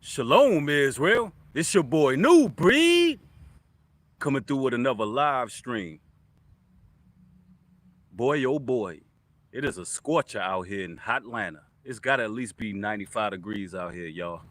Shalom, Israel. It's your boy New Breed coming through with another live stream. Boy, oh boy, it is a scorcher out here in hot Atlanta. It's got to at least be 95 degrees out here, y'all.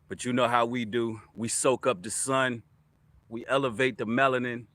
But you know how we do. We soak up the sun. We elevate the melanin.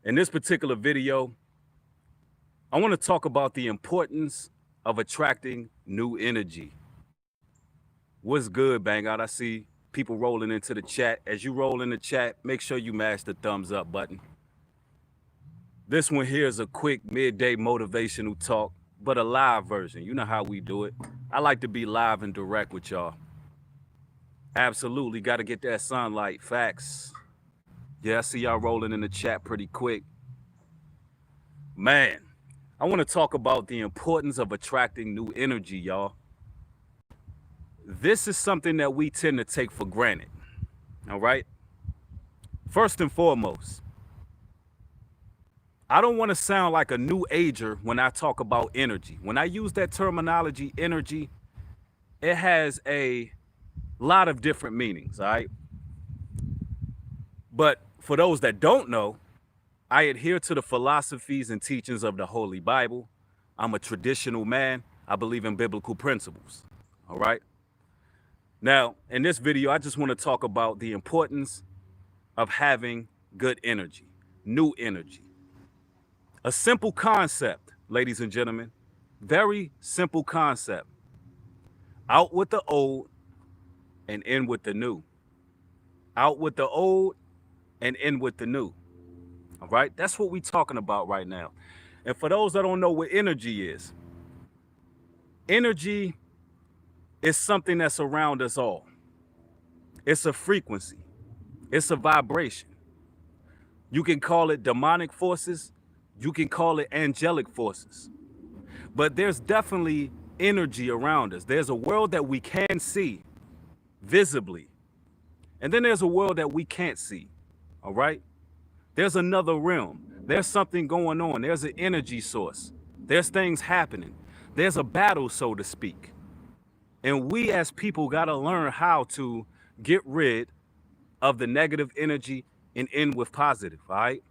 In this particular video, I want to talk about the importance of attracting new energy. What's good, Bang Out? I see people rolling into the chat. As you roll in the chat, make sure you mash the thumbs up button. This one here is a quick midday motivational talk, but a live version. You know how we do it. I like to be live and direct with y'all. Absolutely got to get that sunlight. Facts. Yeah, I see y'all rolling in the chat pretty quick. Man, I want to talk about the importance of attracting new energy, y'all. This is something that we tend to take for granted, all right? First and foremost, I don't want to sound like a new ager when I talk about energy. When I use that terminology, energy, it has a lot of different meanings, all right? But for those that don't know, I adhere to the philosophies and teachings of the Holy Bible. I'm a traditional man. I believe in biblical principles, all right? Now, in this video, I just want to talk about the importance of having good energy, new energy. A simple concept, ladies and gentlemen, very simple concept. Out with the old and in with the new. Out with the old and in with the new. All right, that's what we're talking about right now. And for those that don't know what energy is something that's around us all. It's a frequency. It's a vibration. You can call it demonic forces. You can call it angelic forces. But there's definitely energy around us. There's a world that we can see visibly. And then there's a world that we can't see. All right? There's another realm. There's something going on. There's an energy source. There's things happening. There's a battle, so to speak. And we as people got to learn how to get rid of the negative energy and in with positive, all right?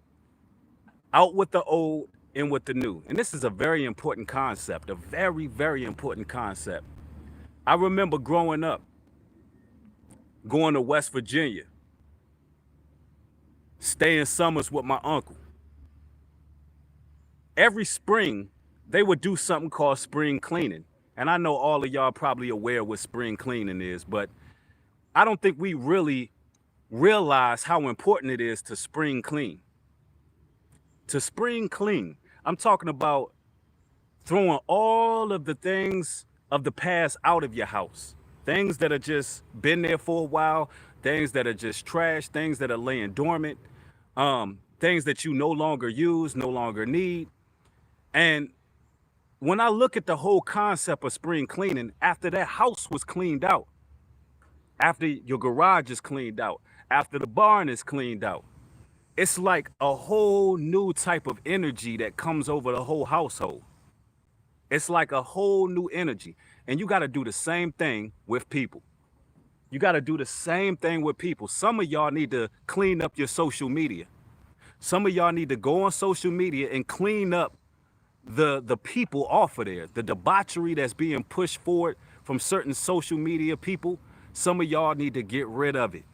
Out with the old, in with the new. And this is a very important concept, a very, very important concept. I remember growing up, going to West Virginia, staying summers with my uncle. Every spring, they would do something called spring cleaning. And I know all of y'all probably aware what spring cleaning is, but I don't think we really realize how important it is to spring clean. To spring clean, I'm talking about throwing all of the things of the past out of your house. Things that are just been there for a while, things that are just trash, things that are laying dormant, things that you no longer use, no longer need. And when I look at the whole concept of spring cleaning, after that house was cleaned out, after your garage is cleaned out, after the barn is cleaned out, it's like a whole new type of energy that comes over the whole household. It's like a whole new energy. And you got to do the same thing with people. You got to do the same thing with people. Some of y'all need to clean up your social media. Some of y'all need to go on social media and clean up the people off of there, the debauchery that's being pushed forward from certain social media people. Some of y'all need to get rid of it,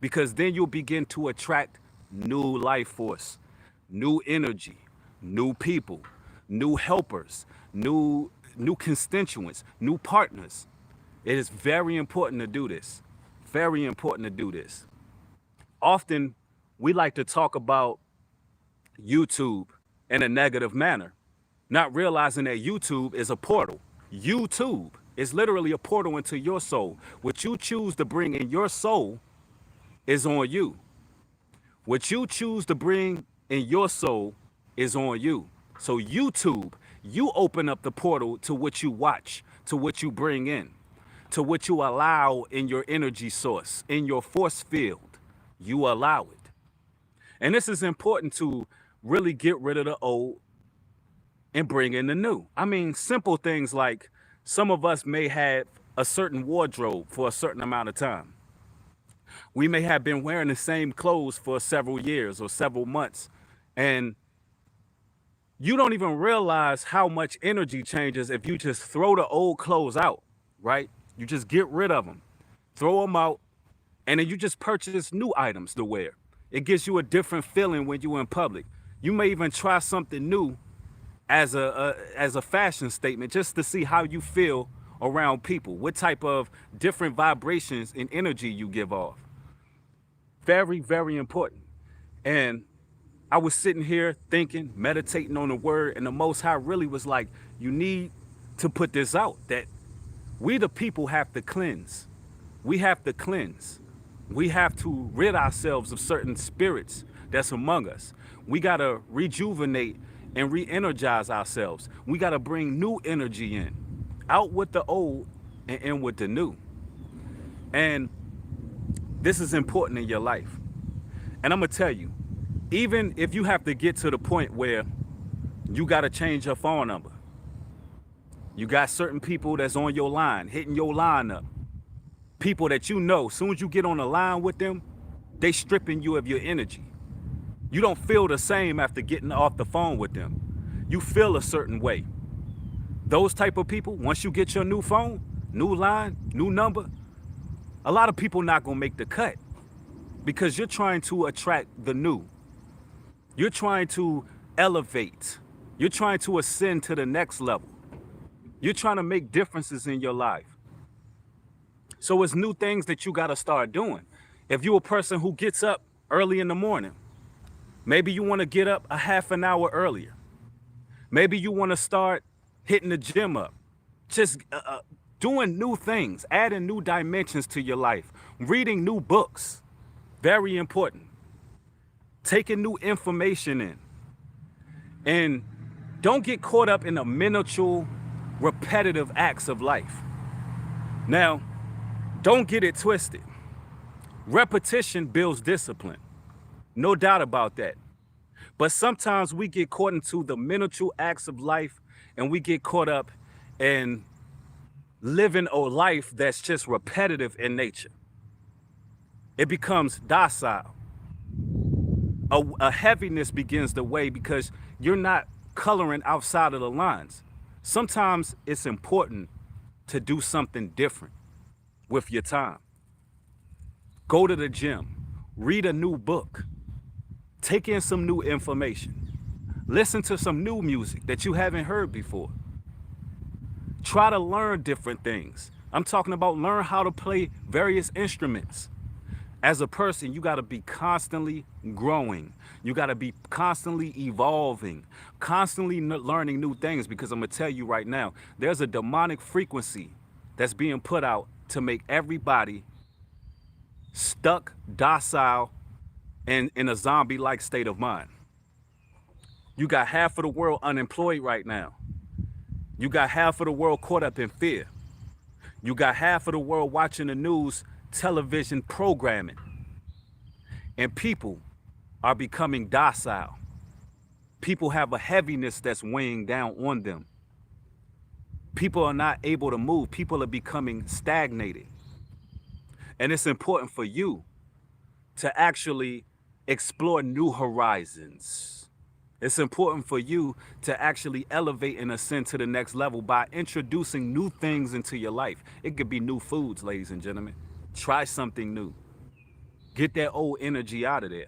because then you'll begin to attract new life force, new energy, new people, new helpers, new constituents, new partners. It is very important to do this. Very important to do this. Often we like to talk about YouTube in a negative manner, not realizing that YouTube is a portal. YouTube is literally a portal into your soul. What you choose to bring in your soul is on you. What you choose to bring in your soul is on you. So YouTube, you open up the portal to what you watch, to what you bring in, to what you allow in your energy source, in your force field. You allow it. And this is important to really get rid of the old and bring in the new. I mean, simple things like some of us may have a certain wardrobe for a certain amount of time. We may have been wearing the same clothes for several years or several months, and you don't even realize how much energy changes if you just throw the old clothes out, right? You just get rid of them, throw them out, and then you just purchase new items to wear. It gives you a different feeling when you're in public. You may even try something new as a fashion statement just to see how you feel around people, what type of different vibrations and energy you give off. Very, very important. And I was sitting here thinking, meditating on the word, and the Most High really was like, you need to put this out, that we the people have to cleanse. We have to cleanse. We have to rid ourselves of certain spirits that's among us. We got to rejuvenate and re-energize ourselves. We got to bring new energy in, out with the old and in with the new. And this is important in your life. And I'm going to tell you, even if you have to get to the point where you got to change your phone number, you got certain people that's on your line, hitting your line up. People that you know, as soon as you get on the line with them, they stripping you of your energy. You don't feel the same after getting off the phone with them. You feel a certain way. Those type of people, once you get your new phone, new line, new number, a lot of people not gonna make the cut because you're trying to attract the new. You're trying to elevate. You're trying to ascend to the next level. You're trying to make differences in your life. So it's new things that you gotta start doing. If you're a person who gets up early in the morning, maybe you wanna get up a half an hour earlier. Maybe you wanna start hitting the gym up. Just doing new things, adding new dimensions to your life, reading new books, very important. Taking new information in. And don't get caught up in the miniature, repetitive acts of life. Now, don't get it twisted. Repetition builds discipline. No doubt about that. But sometimes we get caught into the miniature acts of life and we get caught up in living a life that's just repetitive in nature. It becomes docile. A heaviness begins to weigh because you're not coloring outside of the lines. Sometimes it's important to do something different with your time. Go to the gym, read a new book, take in some new information, listen to some new music that you haven't heard before. Try to learn different things. I'm talking about learn how to play various instruments. As a person, you got to be constantly growing. You got to be constantly evolving, constantly learning new things, because I'm going to tell you right now, there's a demonic frequency that's being put out to make everybody stuck, docile, and in a zombie-like state of mind. You got half of the world unemployed right now. You got half of the world caught up in fear. You got half of the world watching the news, television programming, and people are becoming docile. People have a heaviness that's weighing down on them. People are not able to move. People are becoming stagnated. And it's important for you to actually explore new horizons. It's important for you to actually elevate and ascend to the next level by introducing new things into your life. It could be new foods, ladies and gentlemen. Try something new. Get that old energy out of there.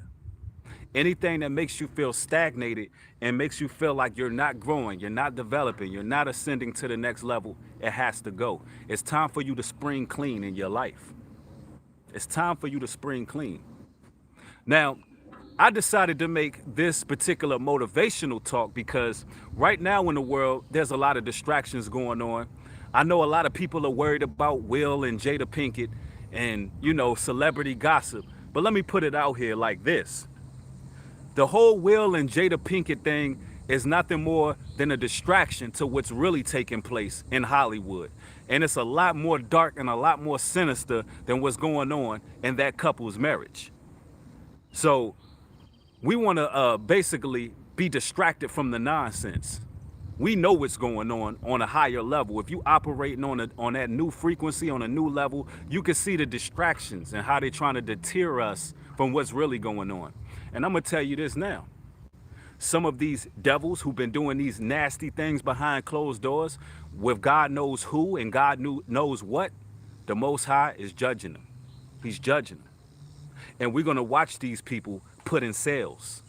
Anything that makes you feel stagnated and makes you feel like you're not growing, you're not developing, you're not ascending to the next level, it has to go. It's time for you to spring clean in your life. It's time for you to spring clean. Now, I decided to make this particular motivational talk because right now in the world, there's a lot of distractions going on. I know a lot of people are worried about Will and Jada Pinkett and, you know, celebrity gossip. But let me put it out here like this. The whole Will and Jada Pinkett thing is nothing more than a distraction to what's really taking place in Hollywood. And it's a lot more dark and a lot more sinister than what's going on in that couple's marriage. So we want to basically be distracted from the nonsense. We know what's going on a higher level. If you operating on that new frequency, on a new level, you can see the distractions and how they're trying to deter us from what's really going on. And I'm gonna tell you this now. Some of these devils who've been doing these nasty things behind closed doors, with God knows who and God knows what, the Most High is judging them. He's judging them. And we're gonna watch these people put in cells.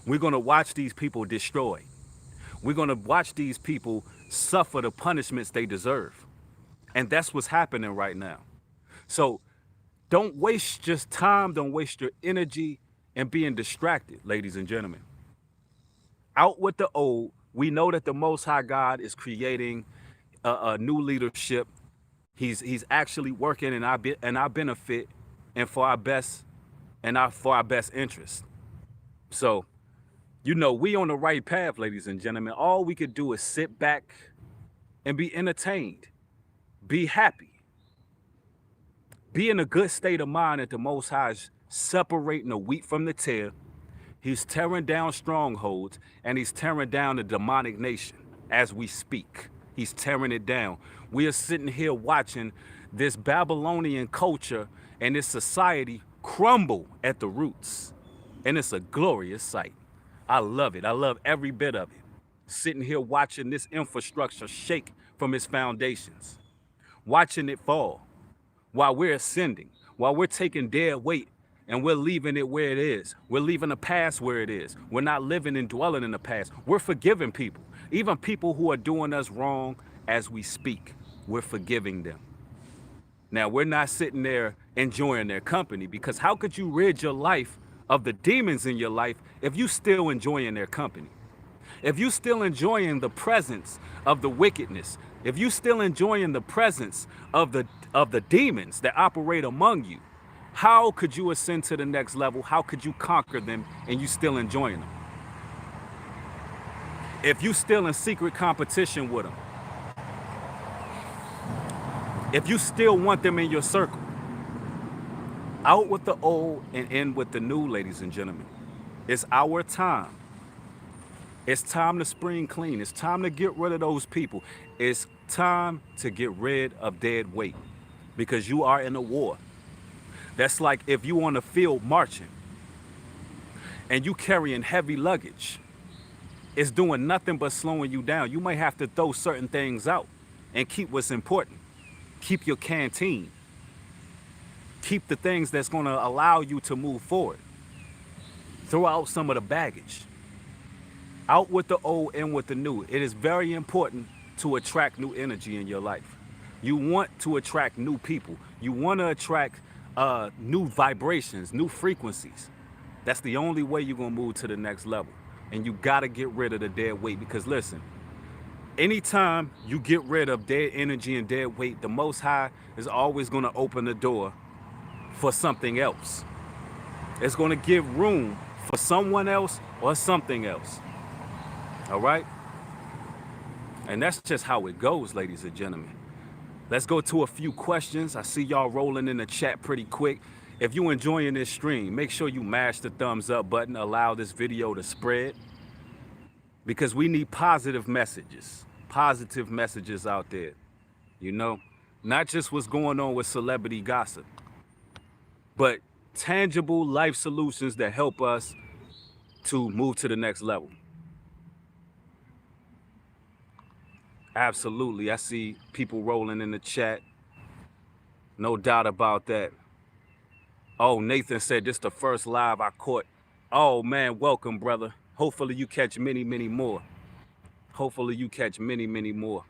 We're gonna watch these people destroyed. We're gonna watch these people suffer the punishments they deserve. And that's what's happening right now. So don't waste just time, don't waste your energy in being distracted, ladies and gentlemen. Out with the old. We know that the Most High God is creating a new leadership. He's actually working in our benefit and for our best for our best interest. So, you know, we on the right path, ladies and gentlemen. All we could do is sit back and be entertained, be happy, be in a good state of mind that the Most High is separating the wheat from the tare. He's tearing down strongholds, and he's tearing down the demonic nation as we speak. He's tearing it down. We are sitting here watching this Babylonian culture and this society crumble at the roots. And it's a glorious sight. I love it. I love every bit of it. Sitting here watching this infrastructure shake from its foundations, watching it fall while we're ascending, while we're taking dead weight. And we're leaving it where it is. We're leaving the past where it is. We're not living and dwelling in the past. We're forgiving people. Even people who are doing us wrong as we speak. We're forgiving them. Now, we're not sitting there enjoying their company, because how could you rid your life of the demons in your life if you still enjoying their company? If you still enjoying the presence of the wickedness, if you still enjoying the presence of the demons that operate among you, how could you ascend to the next level? How could you conquer them and you still enjoying them? If you still in secret competition with them, if you still want them in your circle, out with the old and in with the new, ladies and gentlemen. It's our time. It's time to spring clean. It's time to get rid of those people. It's time to get rid of dead weight, because you are in a war. That's like if you on the field marching and you carrying heavy luggage. It's doing nothing but slowing you down. You might have to throw certain things out and keep what's important. Keep your canteen. Keep the things that's going to allow you to move forward. Throw out some of the baggage. Out with the old, in with the new. It is very important to attract new energy in your life. You want to attract new people. You want to attract new vibrations, new frequencies. That's the only way you're gonna move to the next level. And you gotta get rid of the dead weight, because listen, anytime you get rid of dead energy and dead weight, the Most High is always gonna open the door for something else. It's gonna give room for someone else or something else. All right? And that's just how it goes, ladies and gentlemen. Let's go to a few questions. I see y'all rolling in the chat pretty quick. If you're enjoying this stream, make sure you mash the thumbs up button, allow this video to spread, because we need positive messages out there, you know, not just what's going on with celebrity gossip, but tangible life solutions that help us to move to the next level. Absolutely. I see people rolling in the chat. No doubt about that. Oh, Nathan said this the first live I caught. Oh, man, welcome, brother. Hopefully you catch many, many more. Hopefully you catch many, many more.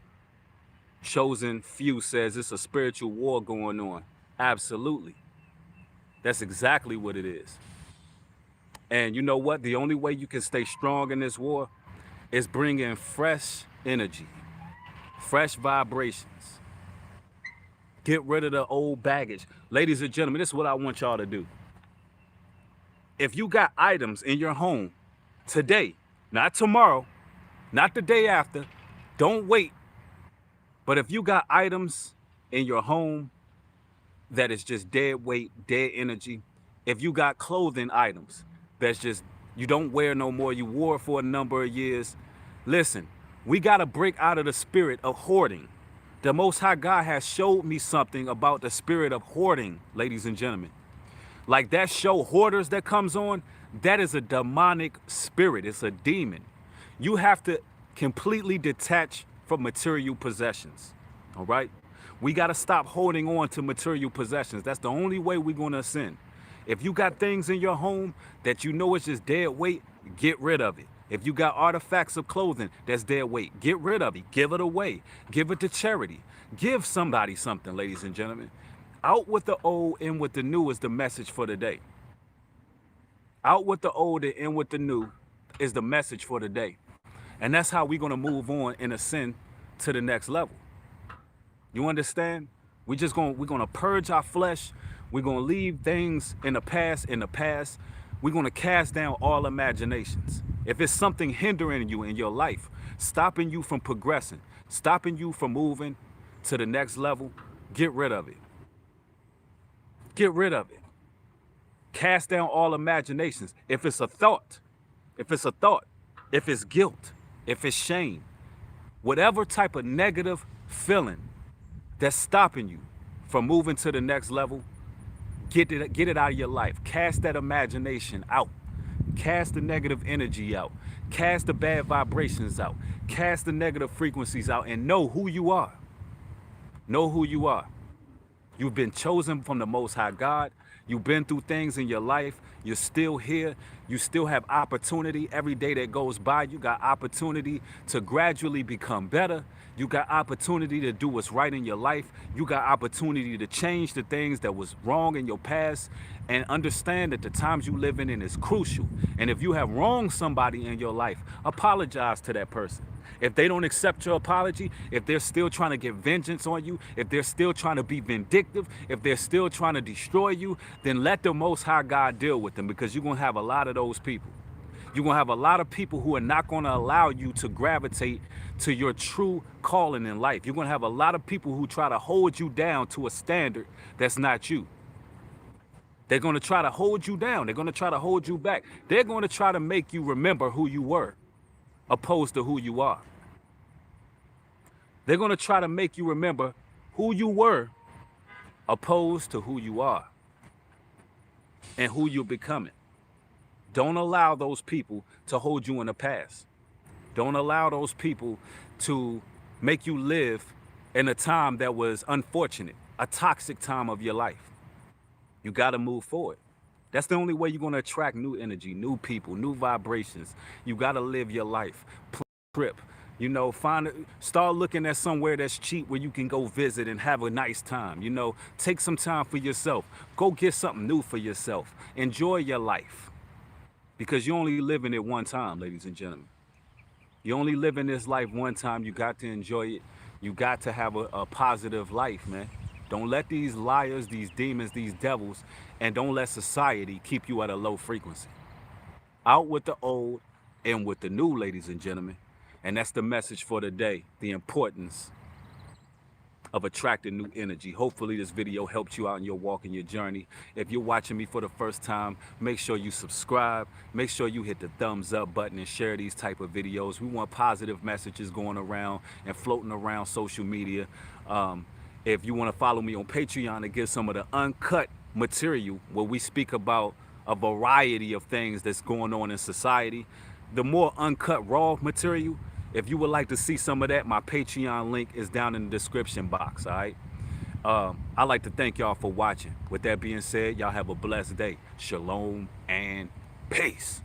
Chosen Few says it's a spiritual war going on. Absolutely. That's exactly what it is. And you know what? The only way you can stay strong in this war is bringing fresh energy. Fresh vibrations. Get rid of the old baggage. Ladies and gentlemen, this is what I want y'all to do. If you got items in your home today, not tomorrow, not the day after, don't wait. But if you got items in your home that is just dead weight, dead energy, if you got clothing items that's just, you don't wear no more, you wore it for a number of years, listen, We got to break out of the spirit of hoarding. The Most High God has showed me something about the spirit of hoarding, ladies and gentlemen. Like that show Hoarders that comes on, that is a demonic spirit. It's a demon. You have to completely detach from material possessions. All right? We got to stop holding on to material possessions. That's the only way we're going to ascend. If you got things in your home that you know is just dead weight, get rid of it. If you got artifacts of clothing that's dead weight, get rid of it. Give it away. Give it to charity. Give somebody something, ladies and gentlemen. Out with the old, in with the new is the message for today. Out with the old and in with the new is the message for today. And that's how we're going to move on and ascend to the next level. You understand? We're going to purge our flesh. We're going to leave things in the past in the past. We're going to cast down all imaginations. If it's something hindering you in your life, stopping you from progressing, stopping you from moving to the next level, get rid of it. Get rid of it. Cast down all imaginations. If it's a thought, if it's guilt, if it's shame, whatever type of negative feeling that's stopping you from moving to the next level, get it out of your life. Cast that imagination out. Cast the negative energy out. Cast the bad vibrations out. Cast the negative frequencies out and know who you are. Know who you are. You've been chosen from the Most High God. You've been through things in your life. You're still here. You still have opportunity. Every day that goes by, you got opportunity to gradually become better. You got opportunity to do what's right in your life. You got opportunity to change the things that was wrong in your past, and understand that the times you live in is crucial. And if you have wronged somebody in your life, apologize to that person. If they don't accept your apology, if they're still trying to get vengeance on you, if they're still trying to be vindictive, if they're still trying to destroy you, then let the Most High God deal with them, because you're going to have a lot of those people. You're going to have a lot of people who are not going to allow you to gravitate to your true calling in life. You're going to have a lot of people who try to hold you down to a standard that's not you. They're going to try to hold you down. They're going to try to hold you back. They're going to try to make you remember who you were opposed to who you are. They're going to try to make you remember who you were opposed to who you are and who you're becoming. Don't allow those people to hold you in the past. Don't allow those people to make you live in a time that was unfortunate, a toxic time of your life. You got to move forward. That's the only way you're going to attract new energy, new people, new vibrations. You got to live your life. Trip. You know, start looking at somewhere that's cheap where you can go visit and have a nice time. You know, take some time for yourself. Go get something new for yourself. Enjoy your life. Because you only live in it one time, ladies and gentlemen. You only live in this life one time. You got to enjoy it. You got to have a positive life, man. Don't let these liars, these demons, these devils, and don't let society keep you at a low frequency. Out with the old and with the new, ladies and gentlemen. And that's the message for today, the importance of attracting new energy. Hopefully this video helped you out in your walk and your journey. If you're watching me for the first time, make sure you subscribe. Make sure you hit the thumbs up button and share these type of videos. We want positive messages going around and floating around social media. If you want to follow me on Patreon to get some of the uncut material where we speak about a variety of things that's going on in society, the more uncut raw material, if you would like to see some of that, my Patreon link is down in the description box, all right? I'd like to thank y'all for watching. With that being said, y'all have a blessed day. Shalom and peace.